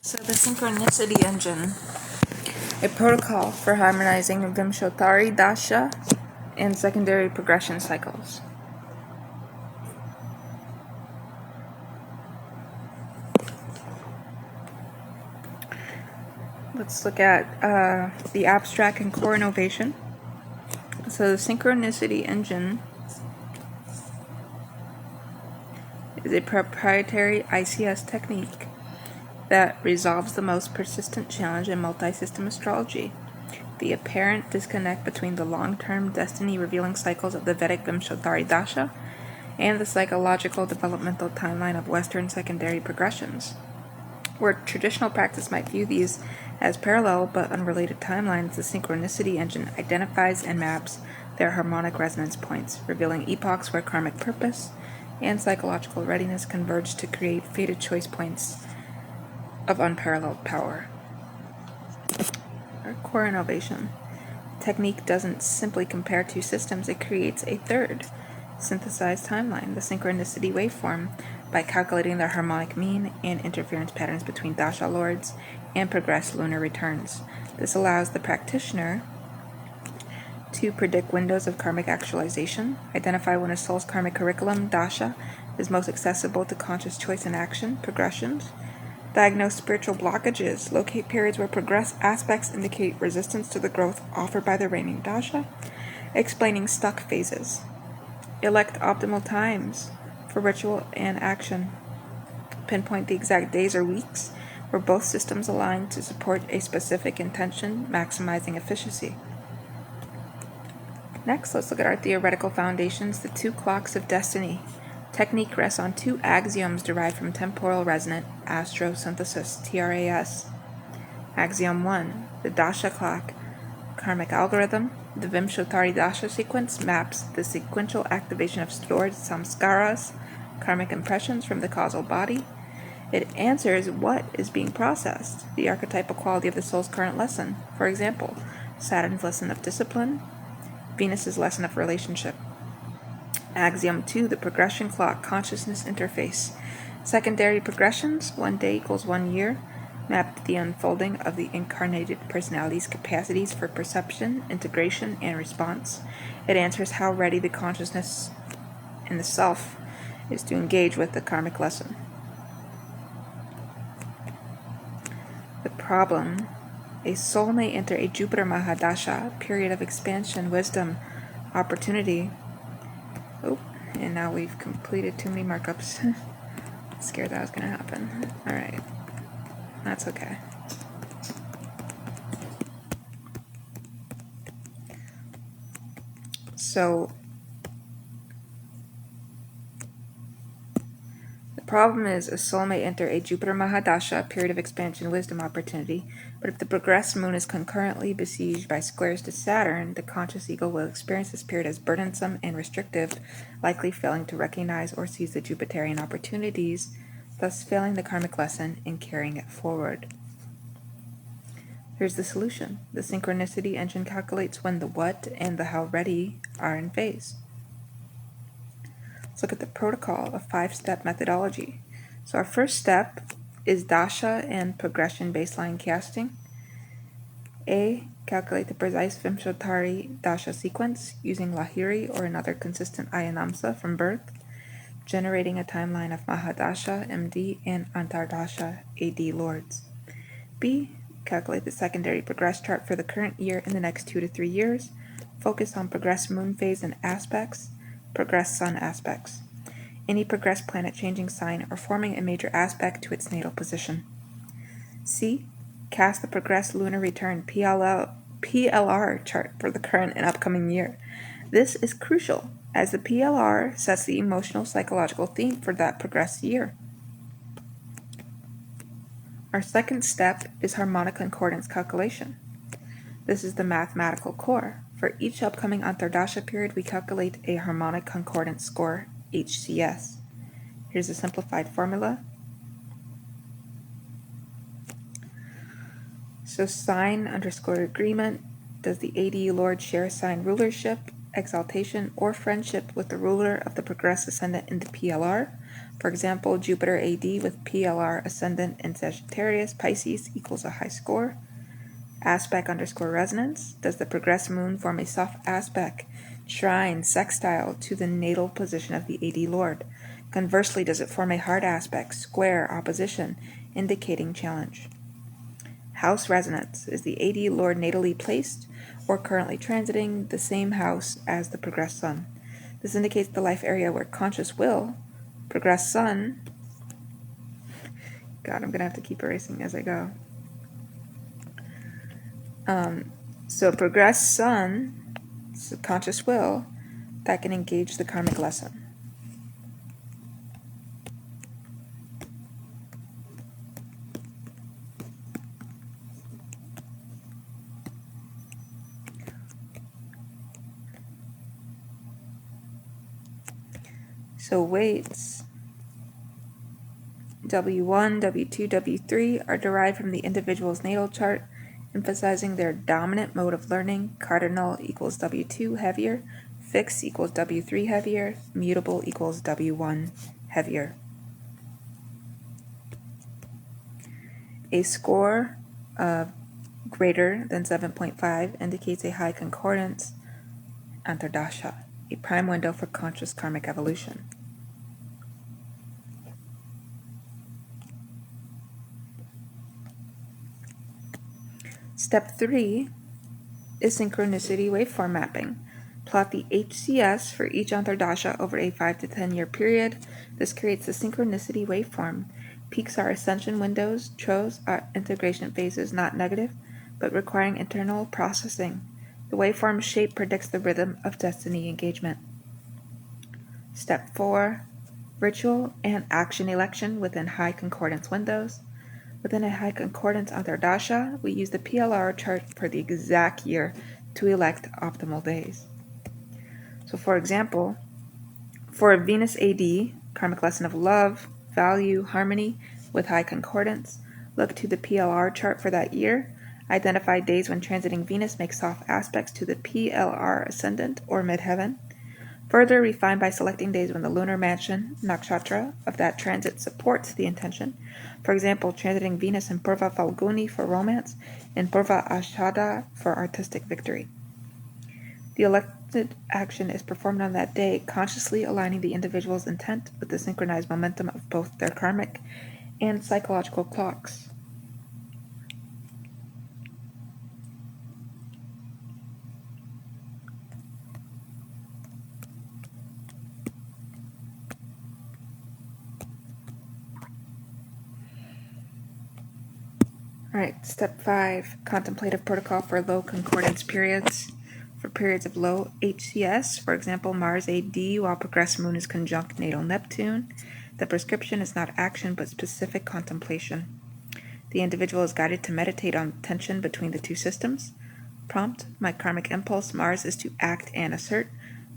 So the synchronicity engine, a protocol for harmonizing Vimshottari dasha and secondary progression cycles. Let's look at the abstract and core innovation. So the synchronicity engine is a proprietary ICS technique that resolves the most persistent challenge in multi-system astrology: the apparent disconnect between the long-term destiny-revealing cycles of the Vedic Vimshottari dasha and the psychological developmental timeline of Western secondary progressions. Where traditional practice might view these as parallel but unrelated timelines, the synchronicity engine identifies and maps their harmonic resonance points, revealing epochs where karmic purpose and psychological readiness converge to create fated choice points of unparalleled power. Our core innovation. Technique doesn't simply compare two systems, it creates a third, synthesized timeline, the synchronicity waveform, by calculating the harmonic mean and interference patterns between dasha lords and progressed lunar returns. This allows the practitioner to predict windows of karmic actualization, identify when a soul's karmic curriculum, dasha, is most accessible to conscious choice and action, progressions, diagnose spiritual blockages, locate periods where progress aspects indicate resistance to the growth offered by the reigning dasha, explaining stuck phases, elect optimal times for ritual and action, pinpoint the exact days or weeks where both systems align to support a specific intention, maximizing efficiency. Next, let's look at our theoretical foundations, the two clocks of destiny. Technique rests on two axioms derived from temporal resonant astrosynthesis, TRAS. Axiom 1, the dasha clock karmic algorithm. The Vimshottari dasha sequence maps the sequential activation of stored samskaras, karmic impressions from the causal body. It answers what is being processed, the archetypal quality of the soul's current lesson. For example, Saturn's lesson of discipline, Venus's lesson of relationship. Axiom 2, the progression clock consciousness interface. Secondary progressions, 1 day equals 1 year, map the unfolding of the incarnated personality's capacities for perception, integration, and response. It answers how ready the consciousness in the self is to engage with the karmic lesson. The problem: a soul may enter a Jupiter Mahadasha, period of expansion, wisdom, opportunity. Oh, and now we've completed too many markups. Scared that was going to happen. Alright, that's okay. So, the problem is a soul may enter a Jupiter Mahadasha, period of expansion, wisdom, opportunity, but if the progressed moon is concurrently besieged by squares to Saturn, the conscious ego will experience this period as burdensome and restrictive, likely failing to recognize or seize the Jupiterian opportunities, thus failing the karmic lesson and carrying it forward. Here's the solution. The synchronicity engine calculates when the what and the how ready are in phase. Let's look at the protocol, a 5-step methodology. So our first step is dasha and progression baseline casting. A, calculate the precise Vimshottari dasha sequence using Lahiri or another consistent Ayanamsa from birth, generating a timeline of Mahadasha, MD, and Antardasha, AD lords. B, calculate the secondary progress chart for the current year in the next 2 to 3 years. Focus on progressed moon phase and aspects, progressed sun aspects. Any progressed planet changing sign or forming a major aspect to its natal position. C, cast the progressed lunar return PLR chart for the current and upcoming year. This is crucial as the PLR sets the emotional psychological theme for that progressed year. Our second step is harmonic concordance calculation. This is the mathematical core. For each upcoming Antardasha period, we calculate a harmonic concordance score, HCS. Here's a simplified formula. So sign _ agreement. Does the AD Lord share sign rulership? exaltation, or friendship with the ruler of the progressed ascendant in the PLR. For example, Jupiter AD with PLR ascendant in Sagittarius, Pisces equals a high score. Aspect _ resonance. Does the progressed moon form a soft aspect, trine, sextile to the natal position of the AD Lord? Conversely, does it form a hard aspect, square, opposition, indicating challenge? House resonance. Is the AD Lord natally placed or currently transiting the same house as the progressed sun? This indicates the life area where conscious will, progressed sun, God, I'm going to have to keep erasing as I go. So progressed sun, subconscious will, that can engage the karmic lesson. So weights W1, W2, W3 are derived from the individual's natal chart, emphasizing their dominant mode of learning. Cardinal equals W2 heavier, fixed equals W3 heavier, mutable equals W1 heavier. A score of greater than 7.5 indicates a high concordance antardasha, a prime window for conscious karmic evolution. Step 3 is synchronicity waveform mapping. Plot the HCS for each antardasha over a 5 to 10 year period. This creates the synchronicity waveform. Peaks are ascension windows, troughs are integration phases, not negative, but requiring internal processing. The waveform shape predicts the rhythm of destiny engagement. Step 4, ritual and action election within high concordance windows. Within a high concordance antardasha, we use the PLR chart for the exact year to elect optimal days. So for example, for a Venus AD, karmic lesson of love, value, harmony with high concordance, look to the PLR chart for that year. Identify days when transiting Venus makes soft aspects to the PLR ascendant or midheaven. Further refine by selecting days when the lunar mansion, nakshatra, of that transit supports the intention. For example, transiting Venus in Purva Falguni for romance and Purva Ashada for artistic victory. The elected action is performed on that day, consciously aligning the individual's intent with the synchronized momentum of both their karmic and psychological clocks. All right, step 5, contemplative protocol for low concordance periods. For periods of low HCS, for example, Mars AD while progressed moon is conjunct natal Neptune, the prescription is not action but specific contemplation. The individual is guided to meditate on tension between the two systems. Prompt, my karmic impulse, Mars, is to act and assert,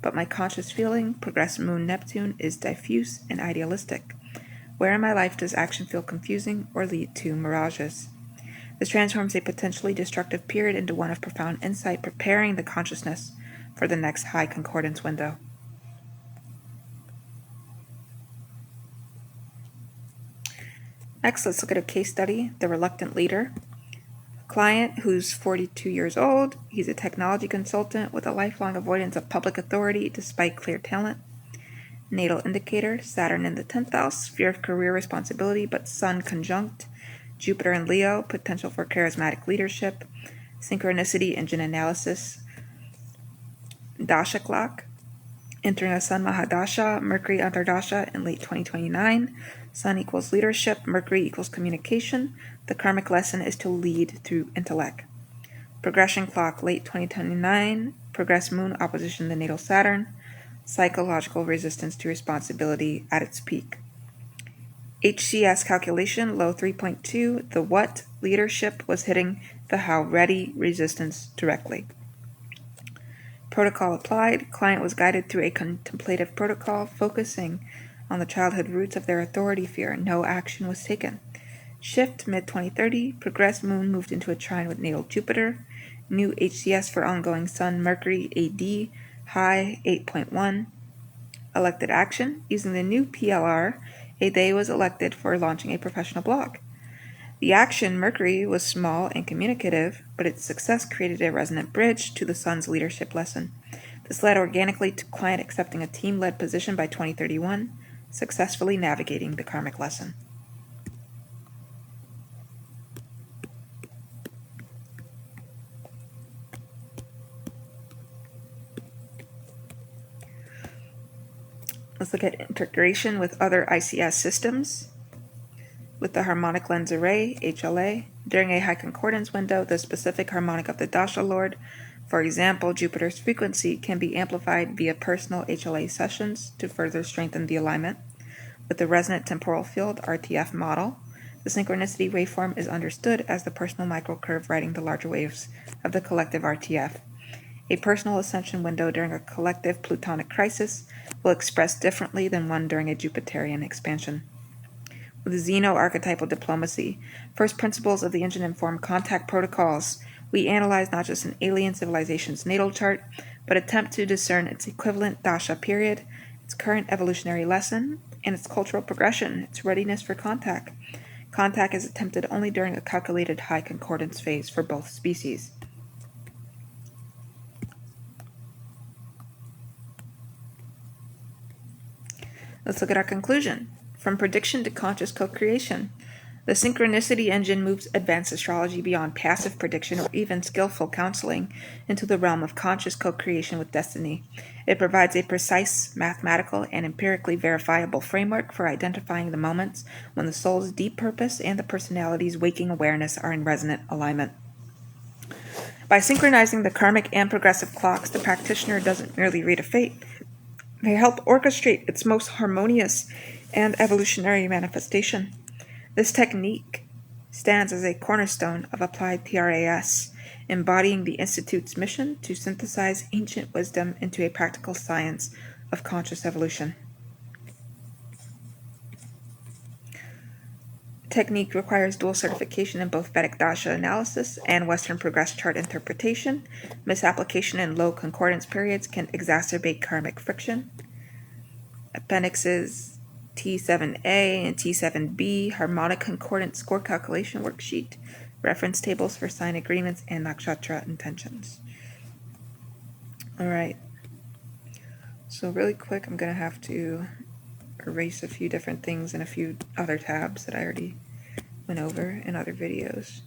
but my conscious feeling, progressed moon Neptune, is diffuse and idealistic. Where in my life does action feel confusing or lead to mirages? This transforms a potentially destructive period into one of profound insight, preparing the consciousness for the next high concordance window. Next, let's look at a case study, The Reluctant Leader. A client who's 42 years old. He's a technology consultant with a lifelong avoidance of public authority despite clear talent. Natal indicator, Saturn in the 10th house, sphere of career responsibility, but Sun conjunct. Jupiter in Leo, potential for charismatic leadership. Synchronicity engine analysis. Dasha clock. Entering a Sun Mahadasha, Mercury Antardasha in late 2029. Sun equals leadership, Mercury equals communication. The karmic lesson is to lead through intellect. Progression clock, late 2029. Progressed moon opposition the natal Saturn. Psychological resistance to responsibility at its peak. HCS calculation, low 3.2. The what leadership was hitting the how ready resistance directly. Protocol applied. Client was guided through a contemplative protocol focusing on the childhood roots of their authority fear. No action was taken. Shift mid-2030. Progressed moon moved into a trine with natal Jupiter. New HCS for ongoing Sun Mercury AD. High 8.1. Elected action. Using the new PLR, a day was elected for launching a professional blog. The action, Mercury, was small and communicative, but its success created a resonant bridge to the Sun's leadership lesson. This led organically to client accepting a team-led position by 2031, successfully navigating the karmic lesson. Let's look at integration with other ICS systems. With the harmonic lens array, HLA, during a high concordance window, the specific harmonic of the Dasha Lord, for example, Jupiter's frequency, can be amplified via personal HLA sessions to further strengthen the alignment. With the resonant temporal field RTF model, the synchronicity waveform is understood as the personal microcurve riding the larger waves of the collective RTF. A personal ascension window during a collective plutonic crisis will express differently than one during a Jupiterian expansion. With xeno-archetypal diplomacy, first principles of the engine-informed contact protocols, we analyze not just an alien civilization's natal chart, but attempt to discern its equivalent dasha period, its current evolutionary lesson, and its cultural progression, its readiness for contact. Contact is attempted only during a calculated high concordance phase for both species. Let's look at our conclusion. From prediction to conscious co-creation. The synchronicity engine moves advanced astrology beyond passive prediction or even skillful counseling into the realm of conscious co-creation with destiny. It provides a precise, mathematical, and empirically verifiable framework for identifying the moments when the soul's deep purpose and the personality's waking awareness are in resonant alignment. By synchronizing the karmic and progressive clocks, the practitioner doesn't merely read a fate. They help orchestrate its most harmonious and evolutionary manifestation. This technique stands as a cornerstone of applied TRAS, embodying the Institute's mission to synthesize ancient wisdom into a practical science of conscious evolution. The technique requires dual certification in both Vedic Dasha analysis and Western progress chart interpretation. Misapplication in low concordance periods can exacerbate karmic friction. Appendixes T7A and T7B, harmonic concordance score calculation worksheet, reference tables for sign agreements, and nakshatra intentions. All right. So really quick, I'm going to have to erase a few different things in a few other tabs that I already went over in other videos.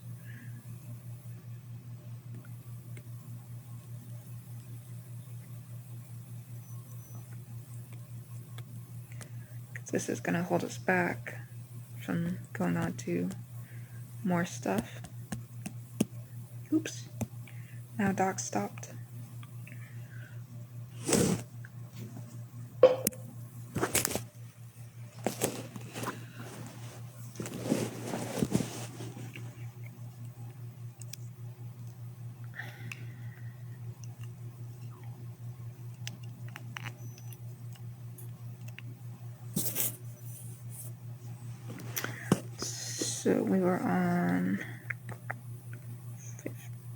This is going to hold us back from going on to more stuff. Oops. Now doc stopped. So we were on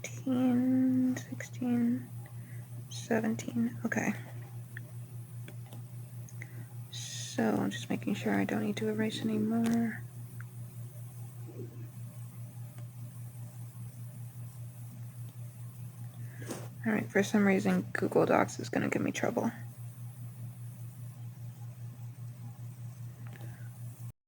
15, 16, 17. Okay. So I'm just making sure I don't need to erase any more. Alright, for some reason Google Docs is going to give me trouble.